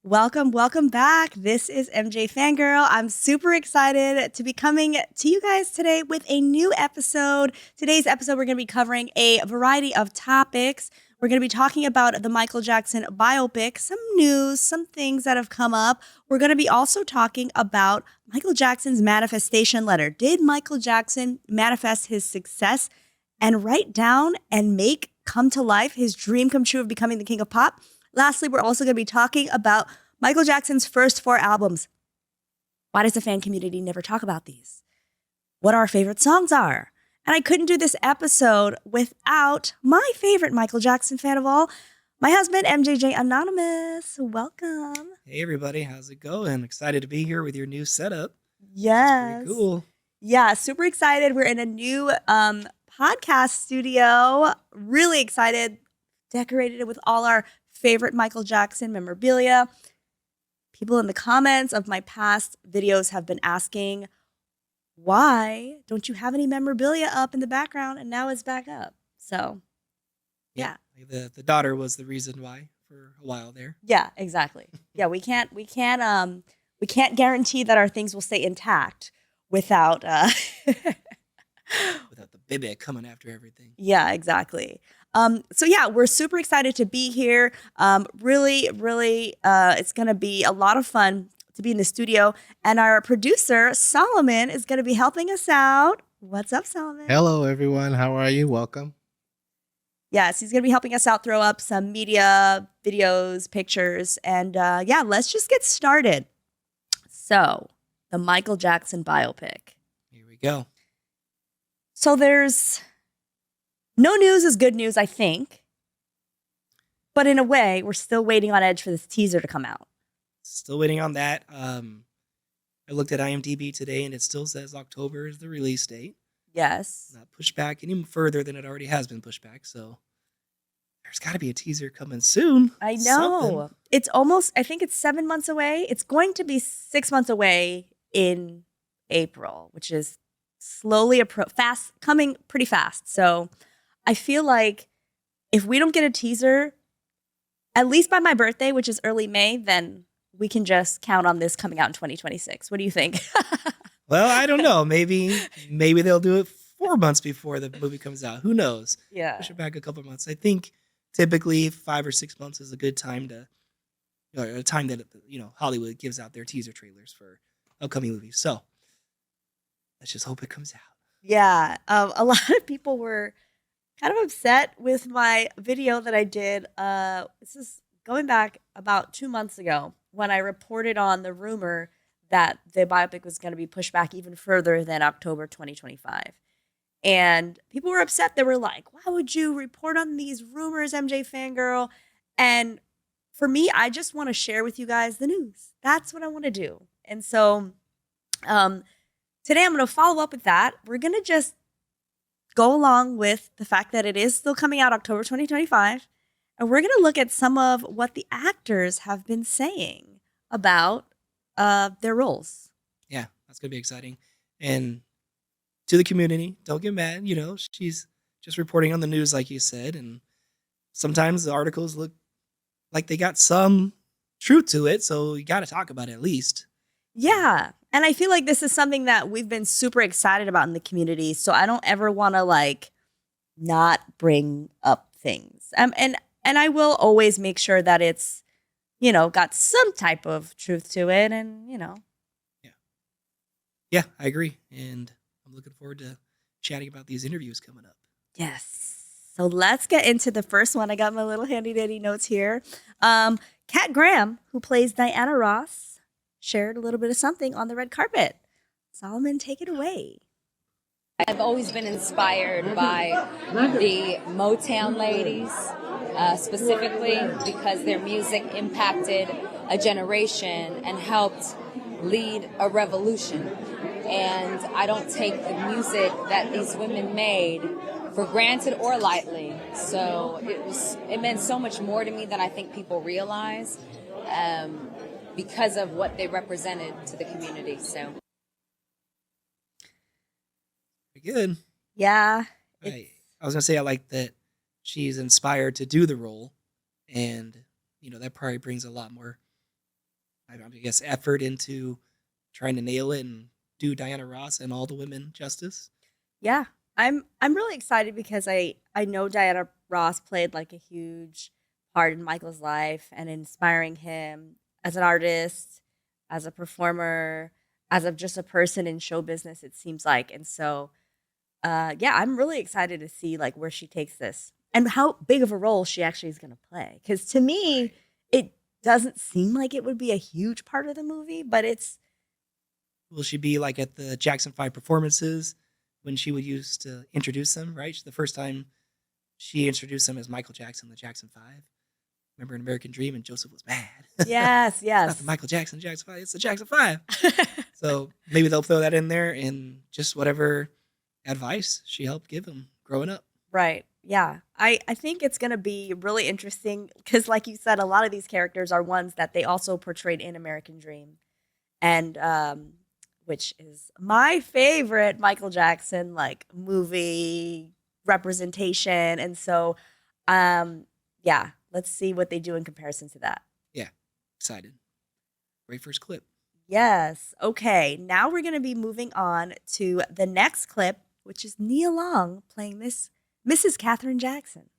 Welcome back. This is MJ Fangirl. I'm super excited to be coming to you guys today with a new episode. Today's episode, we're going to be covering a variety of topics. We're going to be talking about the Michael Jackson biopic, some news, some things that have come up. We're going to be also talking about Michael Jackson's manifestation letter. Did Michael Jackson manifest his success and write down and make come to life his dream come true of becoming the king of pop? Lastly, we're also going to be talking about Michael Jackson's first 4 albums. Why does the fan community never talk about these? What our favorite songs are. And I couldn't do this episode without my favorite Michael Jackson fan of all, my husband, MJJ Anonymous. Welcome. Hey, everybody. How's it going? Excited to be here with your new setup. Yes. Pretty cool. Yeah, super excited. We're in a new podcast studio. Really excited. Decorated it with all our favorite Michael Jackson memorabilia. People in the comments of my past videos have been asking, why don't you have any memorabilia up in the background? And now it's back up. So, yeah. The daughter was the reason why for a while there. Yeah, exactly. Yeah, we can't guarantee that our things will stay intact without without the baby coming after everything. Yeah, exactly. So yeah, we're super excited to be here. Really, it's going to be a lot of fun to be in the studio. And our producer, Solomon, is going to be helping us out. What's up, Solomon? Hello, everyone. How are you? Welcome. Yes, he's going to be helping us out, throw up some media, videos, pictures. And yeah, let's just get started. So, the Michael Jackson biopic. Here we go. So there's... no news is good news, I think. But in a way, we're still waiting on edge for this teaser to come out. Still waiting on that. I looked at IMDb today, and it still says October is the release date. Yes. Not pushed back any further than it already has been pushed back. So there's got to be a teaser coming soon. I know. Something. It's almost, I think it's 7 months away. It's going to be 6 months away in April, which is slowly coming pretty fast. So I feel like if we don't get a teaser, at least by my birthday, which is early May, then we can just count on this coming out in 2026. What do you think? Well, I don't know. Maybe they'll do it 4 months before the movie comes out. Who knows? Yeah. Push it back a couple of months. I think typically 5 or 6 months is a good time or a time that Hollywood gives out their teaser trailers for upcoming movies. So let's just hope it comes out. Yeah. A lot of people were kind of upset with my video that I did. This is going back about 2 months ago when I reported on the rumor that the biopic was going to be pushed back even further than October 2025. And people were upset. They were like, why would you report on these rumors, MJ Fangirl? And for me, I just want to share with you guys the news. That's what I want to do. And so today I'm going to follow up with that. We're going to just go along with the fact that it is still coming out October 2025. And we're going to look at some of what the actors have been saying about their roles. Yeah, that's going to be exciting. And to the community, don't get mad. She's just reporting on the news, like you said. And sometimes the articles look like they got some truth to it. So you got to talk about it at least. Yeah. And I feel like this is something that we've been super excited about in the community. So I don't ever want to not bring up things. And I will always make sure that it's, got some type of truth to it. And, Yeah, I agree. And I'm looking forward to chatting about these interviews coming up. Yes. So let's get into the first one. I got my little handy dandy notes here. Kat Graham, who plays Diana Ross, shared a little bit of something on the red carpet. Solomon, take it away. I've always been inspired by the Motown ladies, specifically because their music impacted a generation and helped lead a revolution. And I don't take the music that these women made for granted or lightly. So it meant so much more to me than I think people realize. Because of what they represented to the community. So Pretty good. Yeah. I was gonna say I like that she's inspired to do the role, and that probably brings a lot more I guess, effort into trying to nail it and do Diana Ross and all the women justice. Yeah. I'm really excited because I know Diana Ross played like a huge part in Michael's life and inspiring him as an artist, as a performer, as of just a person in show business, it seems like. And so yeah, I'm really excited to see like where she takes this and how big of a role she actually is going to play. Because to me, Right. it doesn't seem like it would be a huge part of the movie, but it's Will she be like at the Jackson 5 performances when she would used to introduce them, right? The first time she introduced them as Michael Jackson, the Jackson 5. Remember in American Dream, and Joseph was mad. yes, It's not the yes. Michael Jackson, Jackson 5, it's the Jackson 5. So maybe they'll throw that in there and just whatever advice she helped give him growing up. Right. Yeah. I think it's going to be really interesting because, like you said, a lot of these characters are ones that they also portrayed in American Dream. And which is my favorite Michael Jackson like movie representation. And so yeah, let's see what they do in comparison to that. Yeah, excited. Great first clip. Yes. Okay. Now we're going to be moving on to the next clip, which is Nia Long playing Mrs. Katherine Jackson.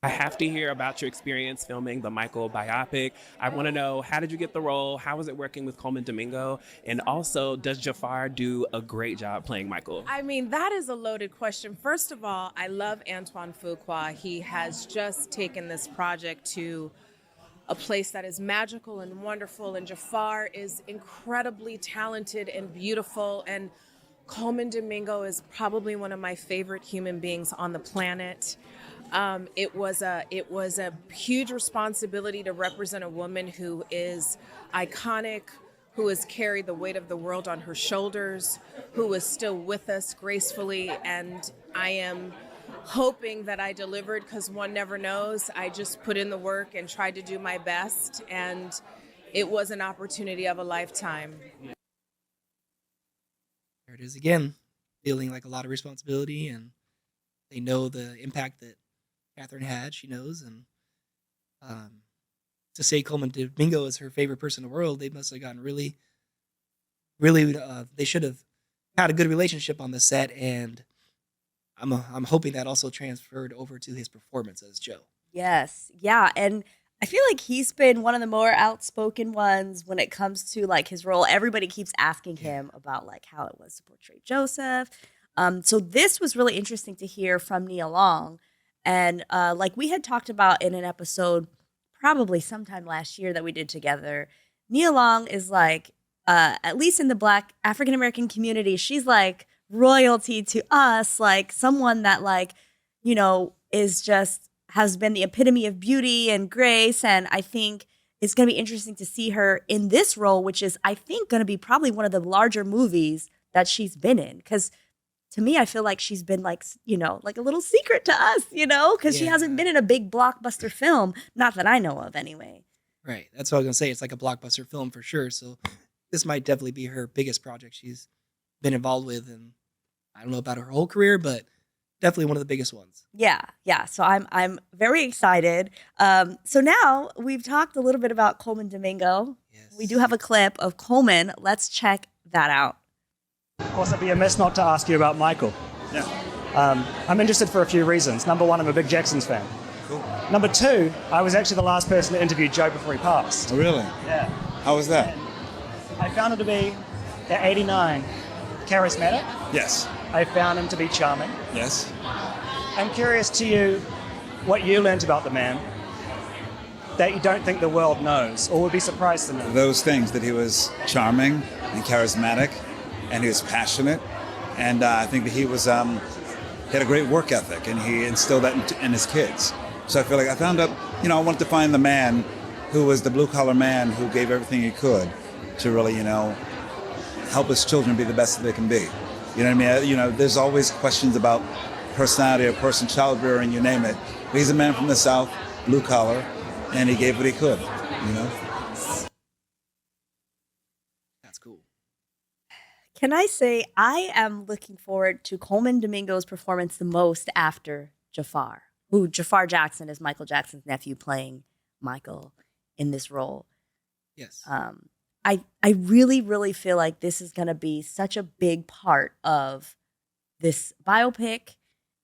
I have to hear about your experience filming the Michael biopic. I want to know, how did you get the role? How was it working with Coleman Domingo? And also, does Jafar do a great job playing Michael? I mean, that is a loaded question. First of all, I love Antoine Fuqua. He has just taken this project to a place that is magical and wonderful, and Jafar is incredibly talented and beautiful, and Coleman Domingo is probably one of my favorite human beings on the planet. It was a huge responsibility to represent a woman who is iconic, who has carried the weight of the world on her shoulders, who is still with us gracefully, and I am hoping that I delivered, because one never knows. I just put in the work and tried to do my best, and it was an opportunity of a lifetime. There it is again, feeling like a lot of responsibility, and they know the impact that Katherine had. She knows, and to say Coleman Domingo is her favorite person in the world, they must have gotten really. They should have had a good relationship on the set, and I'm hoping that also transferred over to his performance as Joe. Yes. Yeah. And I feel like he's been one of the more outspoken ones when it comes to like his role. Everybody keeps asking him about like how it was to portray Joseph. So this was really interesting to hear from Nia Long. And like we had talked about in an episode probably sometime last year that we did together, Nia Long is like, at least in the Black African-American community, she's like royalty to us, like someone that like, you know, is just has been the epitome of beauty and grace. And I think it's going to be interesting to see her in this role, which is, I think, going to be probably one of the larger movies that she's been in. Because to me, I feel like she's been like, you know, like a little secret to us, you know, because she hasn't been in a big blockbuster film. Not that I know of anyway. Right. That's what I was going to say. It's like a blockbuster film for sure. So this might definitely be her biggest project she's been involved with. And I don't know about her whole career, but definitely one of the biggest ones. Yeah. So I'm very excited. So now we've talked a little bit about Coleman Domingo. Yes. We do have a clip of Coleman. Let's check that out. Of course, it'd be amiss not to ask you about Michael. Yeah. I'm interested for a few reasons. Number one, I'm a big Jacksons fan. Cool. Number two, I was actually the last person to interview Joe before he passed. Oh, really? Yeah. How was that? I found him to be, at 89, charismatic. Yes. I found him to be charming. Yes. I'm curious to you what you learnt about the man that you don't think the world knows or would be surprised to know. Those things, that he was charming and charismatic, and he was passionate, and I think that he was he had a great work ethic, and he instilled that in his kids. So I feel like I found out, you know, I wanted to find the man who was the blue-collar man who gave everything he could to really, you know, help his children be the best that they can be. You know what I mean? You know, there's always questions about personality or person, child rearing, you name it. But he's a man from the South, blue-collar, and he gave what he could, you know? That's cool. Can I say I am looking forward to Coleman Domingo's performance the most after Jafar, who Jafar Jackson is Michael Jackson's nephew playing Michael in this role. Yes. I really, really feel like this is going to be such a big part of this biopic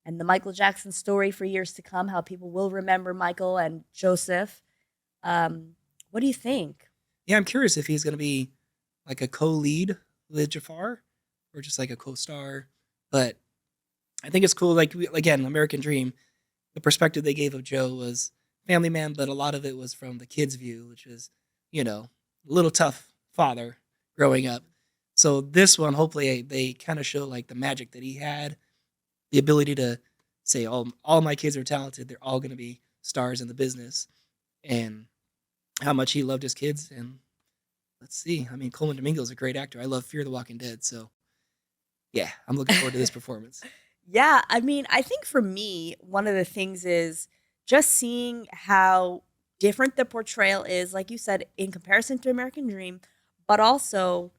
and the Michael Jackson story for years to come, how people will remember Michael and Joseph. What do you think? Yeah, I'm curious if he's going to be like a co-lead with Jafar or just like a co-star. But I think it's cool. Like, again, American Dream, the perspective they gave of Joe was family man, but a lot of it was from the kid's view, which is, you know, a little tough father growing up. So this one, hopefully they kind of show like the magic that he had, the ability to say, all my kids are talented. They're all going to be stars in the business, and how much he loved his kids. And let's see. I mean, Coleman Domingo is a great actor. I love Fear the Walking Dead. So yeah, I'm looking forward to this performance. Yeah, I mean, I think for me, one of the things is just seeing how different the portrayal is, like you said, in comparison to American Dream, but also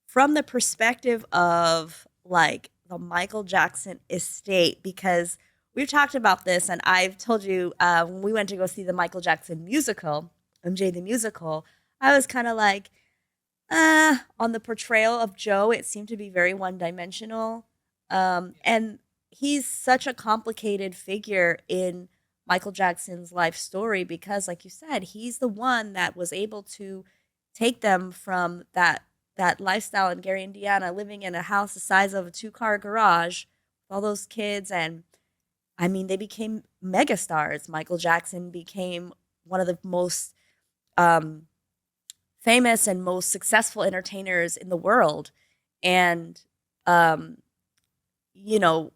from the perspective of like the Michael Jackson estate, because we've talked about this, and I've told you when we went to go see the Michael Jackson musical, MJ the musical, I was kind of like, on the portrayal of Joe, it seemed to be very one-dimensional. And he's such a complicated figure in Michael Jackson's life story because, like you said, he's the one that was able to take them from that lifestyle in Gary, Indiana, living in a house the size of a 2-car garage with all those kids. And I mean, they became megastars. Michael Jackson became one of the most famous and most successful entertainers in the world. And, you know,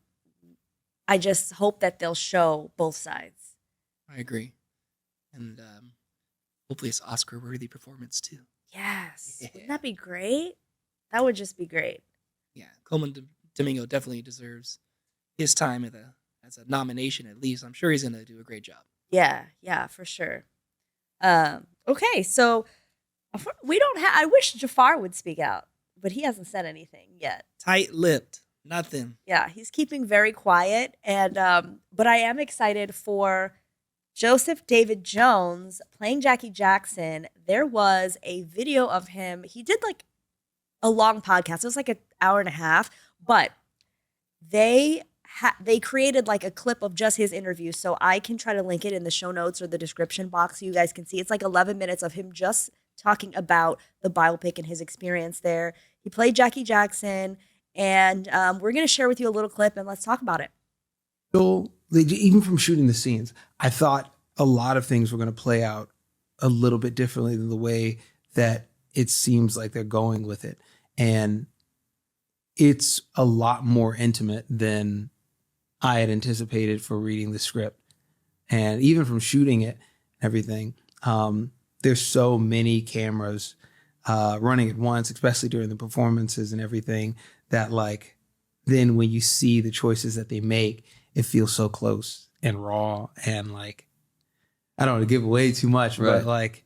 I just hope that they'll show both sides. I agree. And hopefully it's Oscar-worthy performance too. Yes. Yeah. Wouldn't that be great? That would just be great. Yeah, Coleman Domingo definitely deserves his time as a nomination at least. I'm sure he's going to do a great job. Yeah, for sure. Okay, so we don't have. I wish Jafar would speak out, but he hasn't said anything yet. Tight-lipped, nothing. Yeah, he's keeping very quiet, and but I am excited for Joseph David Jones playing Jackie Jackson. There was a video of him. He did like a long podcast. It was like an hour and a half, but they created like a clip of just his interview, so I can try to link it in the show notes or the description box so you guys can see. It's like 11 minutes of him just talking about the biopic and his experience there. He played Jackie Jackson, and we're going to share with you a little clip, and let's talk about it. So, even from shooting the scenes, I thought a lot of things were going to play out a little bit differently than the way that it seems like they're going with it. And it's a lot more intimate than I had anticipated for reading the script. And even from shooting it, everything, there's so many cameras running at once, especially during the performances and everything, that like, then when you see the choices that they make, it feels so close and raw and like, I don't want to give away too much, but like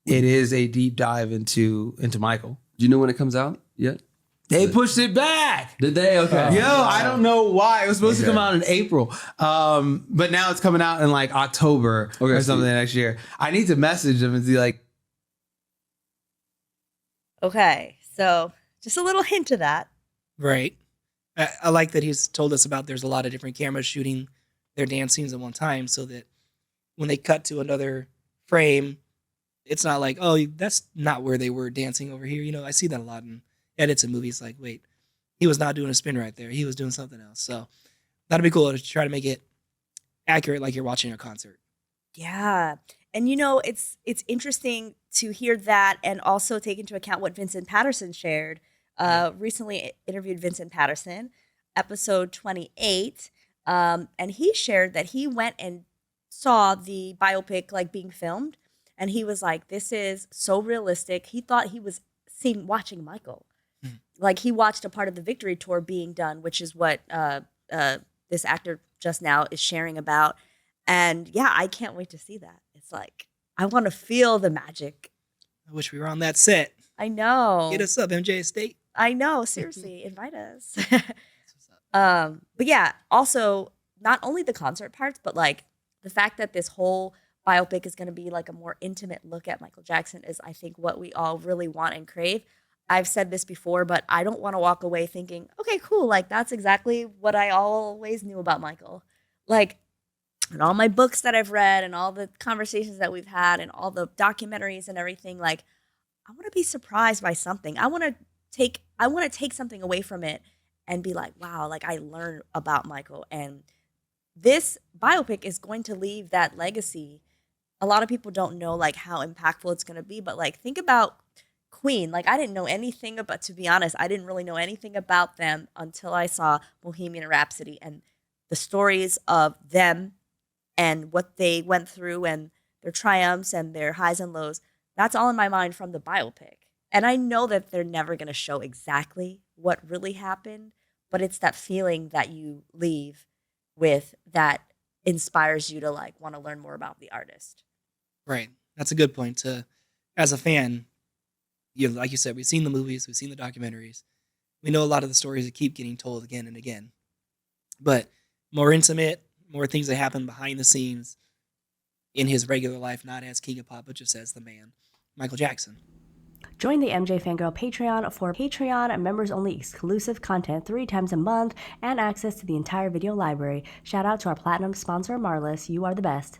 it is a deep dive into Michael. Do you know when it comes out yet? They pushed it back. Did they? Okay. Yo, I don't know why. It was supposed to come out in April. But now it's coming out in like October or something next year. I need to message them and be like. Okay, so just a little hint of that. Right. I like that he's told us about there's a lot of different cameras shooting their dance scenes at one time so that when they cut to another frame, it's not like, oh, that's not where they were dancing over here. You know, I see that a lot in edits and movies. Like, wait, he was not doing a spin right there. He was doing something else. So that'd be cool to try to make it accurate like you're watching a concert. Yeah. And, you know, it's interesting to hear that and also take into account what Vincent Patterson shared. Recently interviewed Vincent Patterson, episode 28. And he shared that he went and saw the biopic like being filmed. And he was like, this is so realistic. He thought he was watching Michael. Like he watched a part of the Victory Tour being done, which is what this actor just now is sharing about. And yeah, I can't wait to see that. It's like, I want to feel the magic. I wish we were on that set. I know. Get us up, MJ Estate. I know. Seriously, invite us. But yeah, also not only the concert parts, but like the fact that this whole biopic is going to be like a more intimate look at Michael Jackson is, I think, what we all really want and crave. I've said this before, but I don't want to walk away thinking, okay, cool, like that's exactly what I always knew about Michael. Like, and all my books that I've read and all the conversations that we've had and all the documentaries and everything, like, I want to be surprised by something. I want to take something away from it and be like, wow, like I learned about Michael. And this biopic is going to leave that legacy. A lot of people don't know like how impactful it's going to be, but like think about Queen. Like I didn't know anything about, to be honest, I didn't really know anything about them until I saw Bohemian Rhapsody and the stories of them and what they went through and their triumphs and their highs and lows. That's all in my mind from the biopic. And I know that they're never going to show exactly what really happened, but it's that feeling that you leave with that inspires you to like want to learn more about the artist. Right. That's a good point. As a fan, like you said, we've seen the movies, we've seen the documentaries. We know a lot of the stories that keep getting told again and again. But more intimate, more things that happen behind the scenes in his regular life, not as King of Pop, but just as the man, Michael Jackson. Join the MJ Fangirl Patreon for Patreon members-only exclusive content 3 times a month and access to the entire video library. Shout out to our platinum sponsor, Marlis. You are the best.